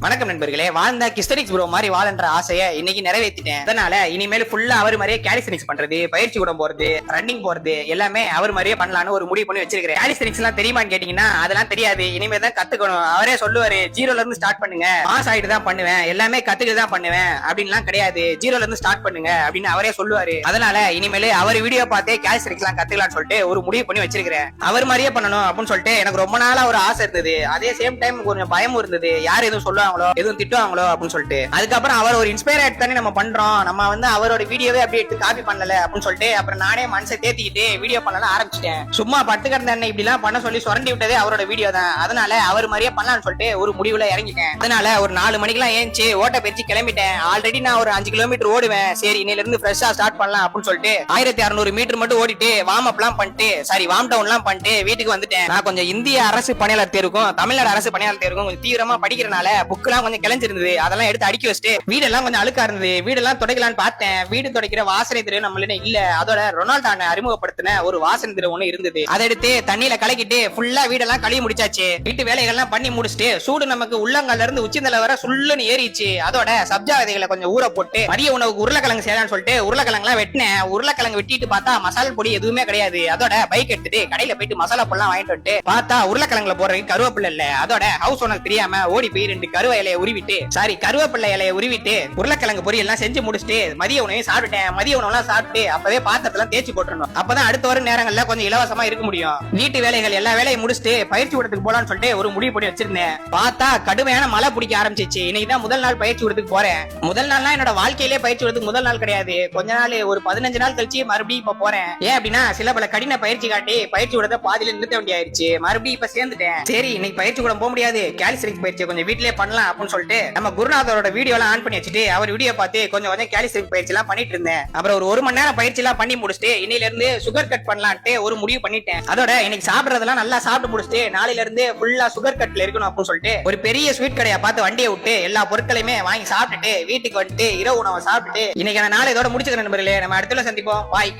வணக்கம் நண்பர்களே. வாழ்ந்த கிஸ்டனிக்ஸ் ப்ரோ மாதிரி வாழன்ற ஆசையை இன்னைக்கு நிறைவேற்றிட்டேன். அதனால இனிமேல் ஃபுல்லா அவர் மாதிரியே காலிஸ்டனிக்ஸ் பண்றது, பயிற்சி கூட போறது, ரன்னிங் போறது எல்லாமே அவர் மாதிரியே பண்ணலாம்னு ஒரு முடிவு பண்ணி வச்சிருக்கேன். காலிஸ்டனிக்ஸ் எல்லாம் தெரியுமான்னு கேட்டீங்கன்னா அதெல்லாம் தெரியாது. இனிமே தான் கத்துக்கணும். அவரே சொல்லுவாரு, ஜீரோல இருந்து ஸ்டார்ட் பண்ணுங்க, பாஸ் ஆயிட்டு தான் பண்ணுவேன், எல்லாமே கத்துக்கிட்டு தான் பண்ணுவேன் அப்படின்லாம் கிடையாது, ஜீரோல இருந்து ஸ்டார்ட் பண்ணுங்க அப்படின்னு அவரே சொல்லுவாரு. அதனால இனிமேல் அவர் வீடியோ பார்த்தே காலிஸ்டனிக்ஸ் எல்லாம் கத்துக்கலாம்னு சொல்லிட்டு ஒரு முடிவு பண்ணி வச்சிருக்கிறேன். அவர் மாதிரியே பண்ணணும் அப்படின்னு சொல்லிட்டு எனக்கு ரொம்ப நாளா ஒரு ஆசை இருந்தது. அதே சேம் டைம் கொஞ்சம் பயமும் இருந்தது, யார் எதுவும் சொல்லுவாங்களோ எதுவும் திட்டுவாங்களோ அப்படின்னு சொல்லிட்டு. அதுக்கப்புறம் அவர் ஒரு இன்ஸ்பயர் தானே நம்ம பண்றோம், நம்ம வந்து அவரோட வீடியோவே அப்படியே எடுத்து காப்பி பண்ணல அப்படின்னு சொல்லிட்டு அப்புறம் நானே மனசை தேத்திக்கிட்டு வீடியோ பண்ணலாம் ஆரம்பிச்சிட்டேன். சும்மா பட்டு கிடந்த இப்படி எல்லாம் பண்ண சொல்லி சுரண்டி விட்டதே அவரோட வீடியோ தான். அதனால அவர் மாதிரியே பண்ணலாம்னு சொல்லிட்டு ஒரு முடிவுல இறங்கிட்டேன். அதனால ஒரு 4 மணிக்கெல்லாம் ஏஞ்சி ஓட்ட பயிற்சி கிளம்பிட்டேன். ஆல்ரெடி நான் ஒரு 5 கிலோமீட்டர் ஓடுவேன். சரி, இன்னையில இருந்து ஃப்ரெஷ்ஷா ஸ்டார்ட் பண்ணலாம் அப்படின்னு சொல்லிட்டு 1600 மீட்டர் மட்டும் ஓடிட்டு வார்ம் அப் எல்லாம் பண்ணிட்டு, சாரி வார்ம் டவுன் எல்லாம் பண்ணிட்டு வீட்டுக்கு வந்துட்டேன். நான் கொஞ்சம் இந்திய அரசு பணியாளர் தேர்வுக்கும் தமிழ்நாடு அரசு பணியாளர் தேர்வுக்கும் கொஞ்சம் தீவிரமா படிக்கிறனால புக்கெல்லாம் கொஞ்சம் கிளஞ்சிருந்தது. அதெல்லாம் எடுத்து அடுக்கி வச்சுட்டு வீடெல்லாம் கொஞ்சம் அழுக்கா இருந்தது. வீடெல்லாம் துடைக்கலான்னு பார்த்தேன். வீடு துடைக்கிற வாசனை திரு நம்மள இல்ல. அதோட ரொனால்டோ அறிமுகப்படுத்தின ஒரு வாசனை திரு ஒண்ணு இருந்தது. அதை எடுத்து தண்ணியில கலக்கிட்டு ஃபுல்லா வீடெல்லாம் கழுவி முடிச்சாச்சு. வீட்டு வேலைகள்லாம் பண்ணி முடிச்சுட்டு சூடு நமக்கு உள்ளங்கால இருந்து உச்சிந்தல வர சுள்ளுன்னு ஏறிச்சு. அதோட சப்ஜா விதைகளை கொஞ்சம் ஊற போட்டு மதிய உணவுக்கு உருளைக்கிழங்கு செய்யலாம்னு சொல்லிட்டு உருளைக்கிழங்குலாம் வெட்டினேன். உருளைக்கிழங்கு வெட்டிட்டு பார்த்தா மசாலா பொடி எதுவுமே கிடையாது. அதோட பைக் எடுத்துட்டு கடையில போயிட்டு மசாலா பொருள்லாம் வாங்கிட்டு வந்துட்டு பார்த்தா உருளைக்கிழங்குல போறதுக்கு கருவேப்பிலை இல்ல. அதோட ஹவுஸ் ஓனர் தெரியாம ஓடி போய் 2 கருவ இலையை உருவிட்டு, சாரி கருவேப்பிள்ளை இலையை உருவிட்டு உருளைக்கிழங்கு பொரியல் எல்லாம் செஞ்சு முடிச்சுட்டு மதிய உணவையும் சாப்பிட்டேன். மதிய உணவுலாம் சாப்பிட்டு அப்பவே பாத்திரத்தெல்லாம் தேய்ச்சி போட்டுருணும். அப்பதான் அடுத்த வரும் நேரங்கள்ல கொஞ்சம் இலவசமா இருக்க முடியும். வீட்டு வேலைகள் எல்லா வேலையும் முடிச்சுட்டு பயிற்சி கூடத்துக்கு போலான்னு சொல்லிட்டு ஒரு முடிவு பண்ணி வச்சிருந்தேன். பார்த்தா கடுமையான மழை பிடிக்க ஆரம்பிச்சிச்சு. இன்னைக்கு தான் முதல் நாள் பயிற்சி கூடத்துக்கு போறேன். முதல் நாள்லாம் என்னோட வாழ்க்கையிலே பயிற்சி கூடத்துக்கு முதல் நாள் கிடையாது. கொஞ்ச நாள் ஒரு 15 நாள் கழிச்சு மறுபடியும் இப்ப போறேன். ஏன் அப்படின்னா சில பல கடின பயிற்சி காட்டி பயிற்சி கூடத்தை பாதியில நிறுத்த வேண்டியாயிருச்சு. மறுபடியும் இப்ப சேர்ந்துட்டேன். சரி, இன்னைக்கு பயிற்சி கூட போக முடியாது, காலிஸ்டனிக்ஸ் பயிற்சி கொஞ்சம் வீட்டிலேயே பண்ணலாம் அப்படின்னு சொல்லிட்டு நம்ம குருநாதரோட வீடியோ எல்லாம் ஆன் பண்ணி வச்சுட்டு அவர் வீடியோ பார்த்து கொஞ்சம் கொஞ்சம் காலிஸ்டனிக்ஸ் பயிற்சி எல்லாம் பண்ணிட்டு இருந்தேன். அப்புறம் ஒரு 1 மணி நேரம் பயிற்சி எல்லாம் பண்ணி முடிச்சுட்டு இன்னையில இருந்து சுகர் கட் பண்ணலான்ட்டு ஒரு முடிவு பண்ணிட்டேன். அதோட இன்னைக்கு சாப்பிடறதெல்லாம் நல்லா சாப்பிட்டு முடிச்சுட்டு நாளையில இருந்து ஃபுல்லா சுகர் கட்ல இருக்கணும் அப்படின்னு சொல்லிட்டு ஒரு பெரிய ஸ்வீட் கடையை பார்த்து வண்டியை விட்டு எல்லா பொருட்களையுமே வாங்கி சாப்பிட்டுட்டு வீட்டுக்கு வந்துட்டு இரவு உணவை சாப்பிட்டுட்டு இன்னைக்கு நாளை இதோட முடிச்சுக்கிறேன் நண்பர்களே. நம்ம அடுத்த சந்திப்போம். பாய்.